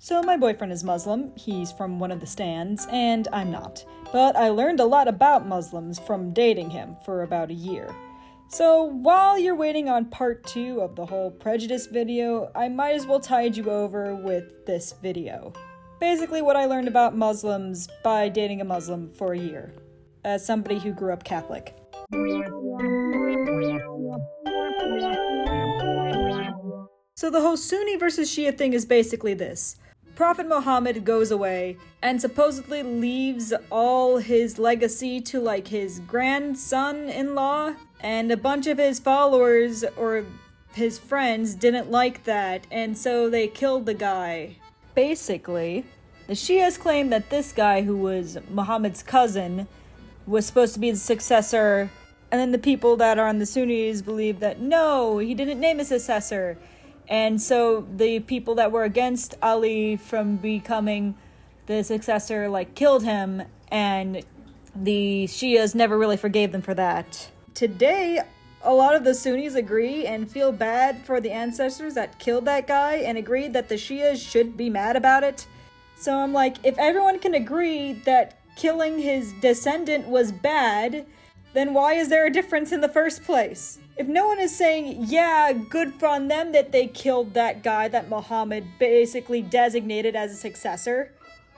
So my boyfriend is Muslim, he's from one of the stands, and I'm not. But I learned a lot about Muslims from dating him for about a year. So while you're waiting on part 2 of the whole prejudice video, I might as well tide you over with this video. Basically what I learned about Muslims by dating a Muslim for a year, as somebody who grew up Catholic. So the whole Sunni versus Shia thing is basically this. Prophet Muhammad goes away and supposedly leaves all his legacy to like his grandson-in-law, and a bunch of his followers or his friends didn't like that, and so they killed the guy. Basically, the Shias claim that this guy who was Muhammad's cousin was supposed to be the successor, and then the people that are on the Sunnis believe that no, he didn't name a successor. And so the people that were against Ali from becoming the successor, killed him, and the Shias never really forgave them for that. Today, a lot of the Sunnis agree and feel bad for the ancestors that killed that guy and agree that the Shias should be mad about it. So I'm like, if everyone can agree that killing his descendant was bad, then why is there a difference in the first place? If no one is saying, yeah, good on them that they killed that guy that Muhammad basically designated as a successor,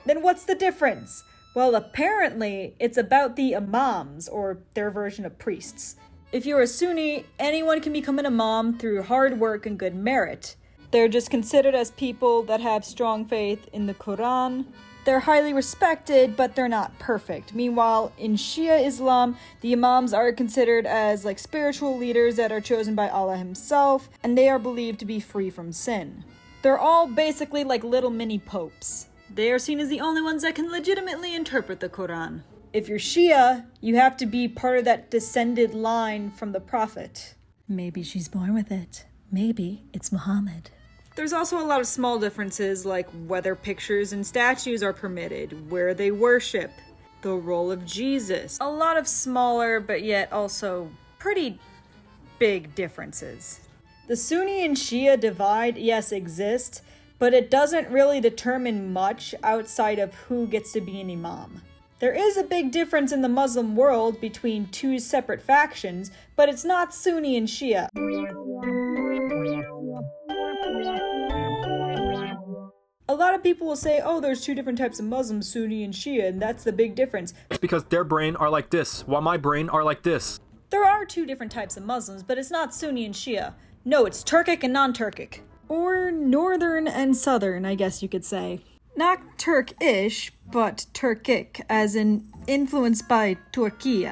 then what's the difference? Well, apparently, it's about the imams, or their version of priests. If you're a Sunni, anyone can become an imam through hard work and good merit. They're just considered as people that have strong faith in the Quran. They're highly respected, but they're not perfect. Meanwhile, in Shia Islam, the imams are considered as spiritual leaders that are chosen by Allah himself, and they are believed to be free from sin. They're all basically like little mini popes. They are seen as the only ones that can legitimately interpret the Quran. If you're Shia, you have to be part of that descended line from the Prophet. Maybe she's born with it. Maybe it's Muhammad. There's also a lot of small differences, like whether pictures and statues are permitted, where they worship, the role of Jesus. A lot of smaller, but yet also pretty big differences. The Sunni and Shia divide, yes, exists, but it doesn't really determine much outside of who gets to be an imam. There is a big difference in the Muslim world between two separate factions, but it's not Sunni and Shia. A lot of people will say, oh, there's two different types of Muslims, Sunni and Shia, and that's the big difference. It's because their brain are like this, while my brain are like this. There are two different types of Muslims, but it's not Sunni and Shia. No, it's Turkic and non-Turkic. Or northern and southern, I guess you could say. Not Turkish, but Turkic, as in influenced by Turkey.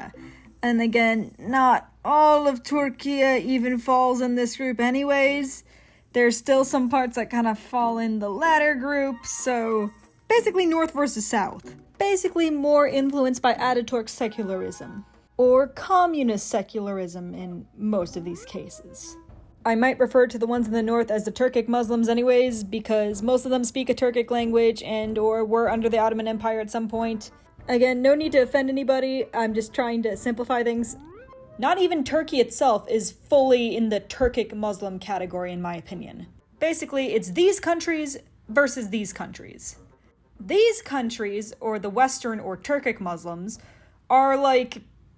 And again, not all of Turkey even falls in this group anyways. There's still some parts that kind of fall in the latter group, so basically north versus south. Basically more influenced by Ataturk's secularism, or communist secularism in most of these cases. I might refer to the ones in the north as the Turkic Muslims anyways, because most of them speak a Turkic language and or were under the Ottoman Empire at some point. Again, no need to offend anybody, I'm just trying to simplify things. Not even Turkey itself is fully in the Turkic Muslim category in my opinion. Basically, it's these countries versus these countries. These countries, or the Western or Turkic Muslims, are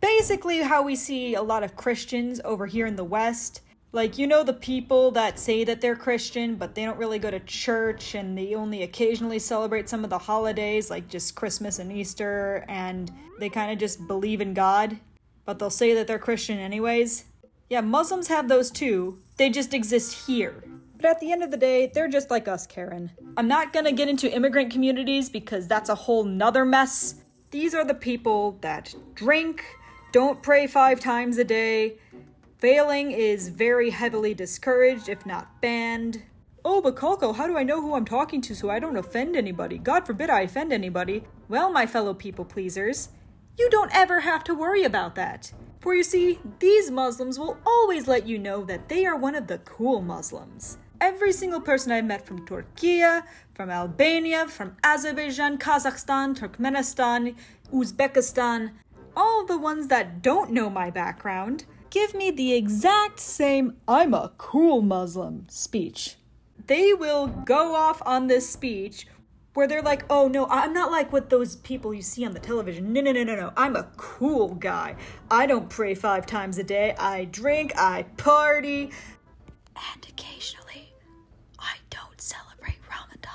basically how we see a lot of Christians over here in the West. The people that say that they're Christian, but they don't really go to church, and they only occasionally celebrate some of the holidays, like just Christmas and Easter, and they kind of just believe in God, but they'll say that they're Christian anyways. Yeah, Muslims have those too, they just exist here. But at the end of the day, they're just like us, Karen. I'm not gonna get into immigrant communities because that's a whole nother mess. These are the people that drink, don't pray 5 times a day, failing is very heavily discouraged, if not banned. Oh, but Kalko, how do I know who I'm talking to so I don't offend anybody? God forbid I offend anybody. Well, my fellow people pleasers, you don't ever have to worry about that. For you see, these Muslims will always let you know that they are one of the cool Muslims. Every single person I've met from Turkey, from Albania, from Azerbaijan, Kazakhstan, Turkmenistan, Uzbekistan, all the ones that don't know my background, give me the exact same "I'm a cool Muslim" speech. they will go off on this speech where they're like, oh no, I'm not like what those people you see on the television. No. I'm a cool guy. I don't pray 5 times a day. I drink, I party. And occasionally, I don't celebrate Ramadan.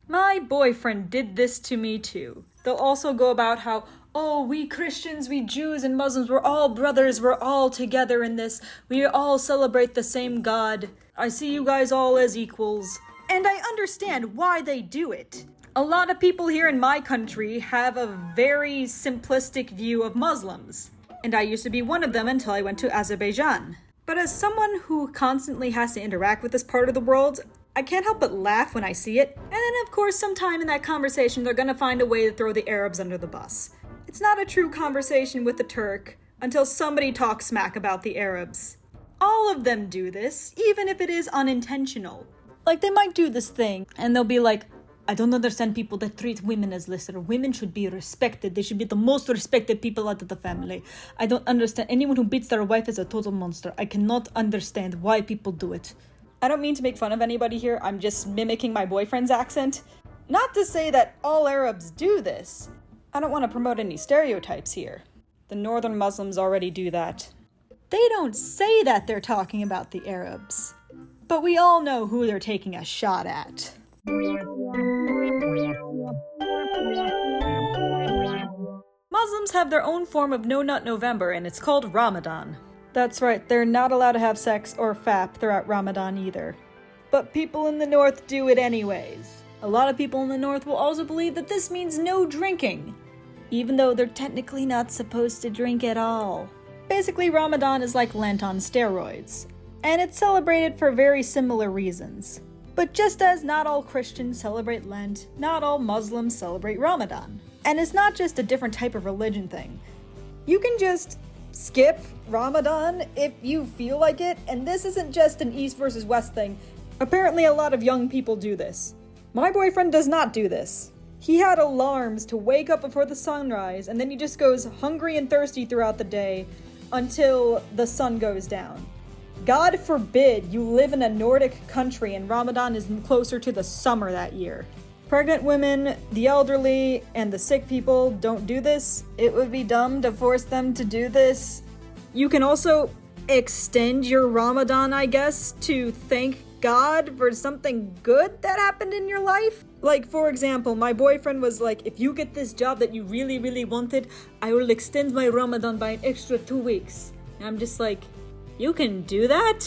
My boyfriend did this to me too. They'll also go about how, oh, we Christians, we Jews and Muslims, we're all brothers, we're all together in this. We all celebrate the same God. I see you guys all as equals. And I understand why they do it. A lot of people here in my country have a very simplistic view of Muslims. And I used to be one of them until I went to Azerbaijan. But as someone who constantly has to interact with this part of the world, I can't help but laugh when I see it. And then of course sometime in that conversation they're gonna find a way to throw the Arabs under the bus. It's not a true conversation with the Turk until somebody talks smack about the Arabs. All of them do this, even if it is unintentional. Like, they might do this thing, and they'll be like, I don't understand people that treat women as lesser. Women should be respected. They should be the most respected people out of the family. I don't understand. Anyone who beats their wife is a total monster. I cannot understand why people do it. I don't mean to make fun of anybody here. I'm just mimicking my boyfriend's accent. Not to say that all Arabs do this. I don't want to promote any stereotypes here. The northern Muslims already do that. They don't say that they're talking about the Arabs. But we all know who they're taking a shot at. Muslims have their own form of No Nut November, and it's called Ramadan. That's right, they're not allowed to have sex or fap throughout Ramadan either. But people in the north do it anyways. A lot of people in the north will also believe that this means no drinking, even though they're technically not supposed to drink at all. Basically, Ramadan is like Lent on steroids, and it's celebrated for very similar reasons. But just as not all Christians celebrate Lent, not all Muslims celebrate Ramadan. And it's not just a different type of religion thing. You can just skip Ramadan if you feel like it, and this isn't just an East versus West thing. Apparently a lot of young people do this. My boyfriend does not do this. He had alarms to wake up before the sunrise, and then he just goes hungry and thirsty throughout the day until the sun goes down. God forbid you live in a Nordic country and Ramadan is closer to the summer that year. Pregnant women, the elderly, and the sick people don't do this. It would be dumb to force them to do this. You can also extend your Ramadan, I guess, to thank God for something good that happened in your life. Like, for example, my boyfriend was like, if you get this job that you really, really wanted, I will extend my Ramadan by an extra 2 weeks. And I'm just like, you can do that?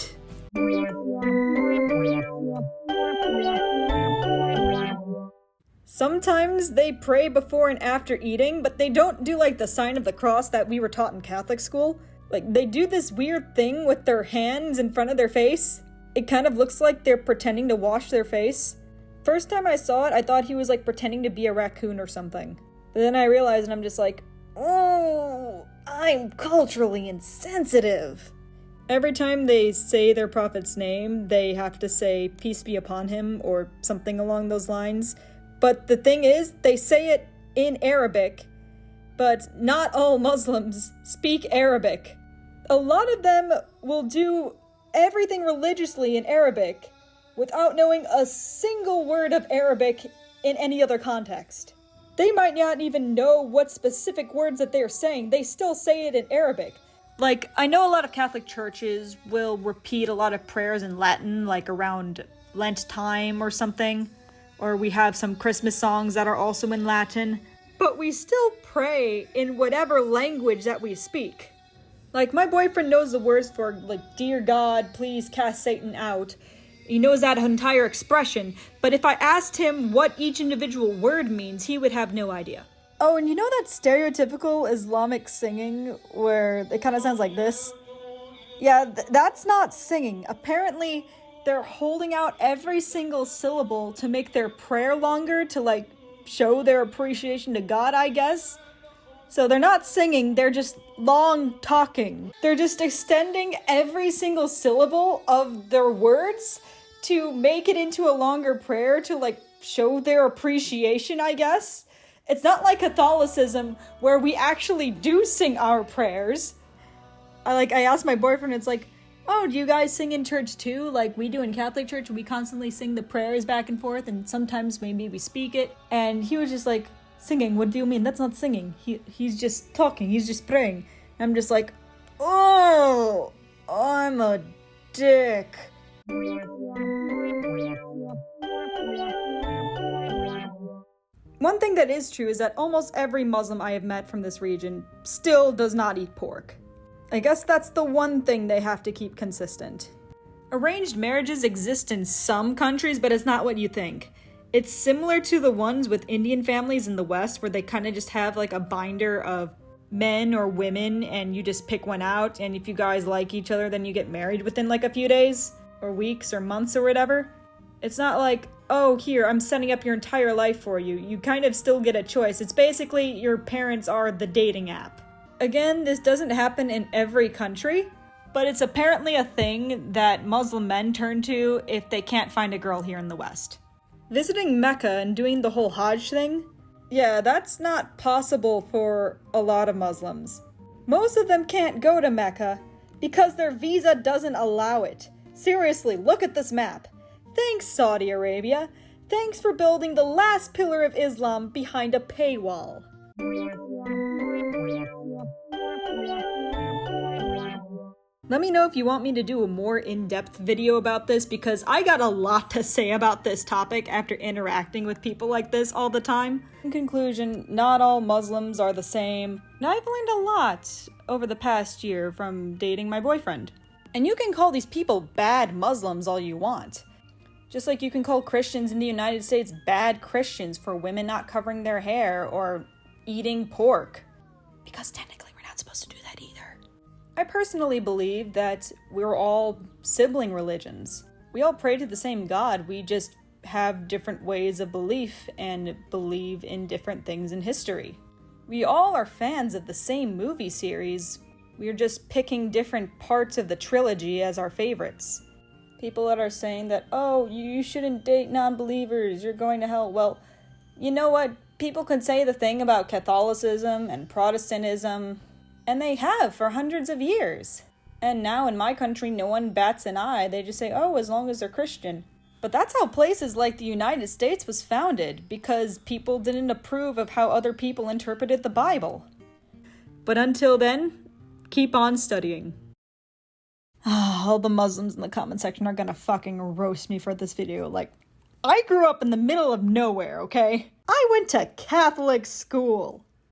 Sometimes they pray before and after eating, but they don't do like the sign of the cross that we were taught in Catholic school. Like, they do this weird thing with their hands in front of their face. It kind of looks like they're pretending to wash their face. First time I saw it, I thought he was like pretending to be a raccoon or something. But then I realized and I'm just like, oh, I'm culturally insensitive. Every time they say their prophet's name, they have to say, peace be upon him, or something along those lines. But the thing is, they say it in Arabic, but not all Muslims speak Arabic. A lot of them will do everything religiously in Arabic without knowing a single word of Arabic in any other context. They might not even know what specific words that they're saying. They still say it in Arabic. Like, I know a lot of Catholic churches will repeat a lot of prayers in Latin, like around Lent time or something. Or we have some Christmas songs that are also in Latin. But we still pray in whatever language that we speak. Like, my boyfriend knows the words for, like, Dear God, please cast Satan out. He knows that entire expression. But if I asked him what each individual word means, he would have no idea. Oh, and you know that stereotypical Islamic singing where it kind of sounds like this? Yeah, that's not singing. Apparently, they're holding out every single syllable to make their prayer longer, to, like, show their appreciation to God, I guess. So they're not singing, they're just long talking. They're just extending every single syllable of their words to make it into a longer prayer to, like, show their appreciation, I guess. It's not like Catholicism where we actually do sing our prayers. I asked my boyfriend, it's like, oh, do you guys sing in church too? Like we do in Catholic church, we constantly sing the prayers back and forth, and sometimes maybe we speak it. And he was just like, singing? What do you mean? That's not singing. He's just talking. He's just praying. And I'm just like, oh, I'm a dick. One thing that is true is that almost every Muslim I have met from this region still does not eat pork. I guess that's the one thing they have to keep consistent. Arranged marriages exist in some countries, but it's not what you think. It's similar to the ones with Indian families in the West, where they kind of just have like a binder of men or women, and you just pick one out, and if you guys like each other, then you get married within like a few days, or weeks, or months, or whatever. It's not like, oh, here, I'm setting up your entire life for you. You kind of still get a choice. It's basically your parents are the dating app. Again, this doesn't happen in every country, but it's apparently a thing that Muslim men turn to if they can't find a girl here in the West. Visiting Mecca and doing the whole Hajj thing? Yeah, that's not possible for a lot of Muslims. Most of them can't go to Mecca because their visa doesn't allow it. Seriously, look at this map. Thanks, Saudi Arabia. Thanks for building the last pillar of Islam behind a paywall. Let me know if you want me to do a more in-depth video about this, because I got a lot to say about this topic after interacting with people like this all the time. In conclusion, not all Muslims are the same, and I've learned a lot over the past year from dating my boyfriend. And you can call these people bad Muslims all you want. Just like you can call Christians in the United States bad Christians for women not covering their hair or eating pork. Because technically we're not supposed to do that either. I personally believe that we're all sibling religions. We all pray to the same God, we just have different ways of belief and believe in different things in history. We all are fans of the same movie series, we're just picking different parts of the trilogy as our favorites. People that are saying that, oh, you shouldn't date non-believers, you're going to hell. Well, you know what? People can say the thing about Catholicism and Protestantism, and they have for hundreds of years. And now in my country, no one bats an eye. They just say, oh, as long as they're Christian. But that's how places like the United States was founded, because people didn't approve of how other people interpreted the Bible. But until then, keep on studying. All the Muslims in the comment section are gonna fucking roast me for this video. Like, I grew up in the middle of nowhere, okay? I went to Catholic school.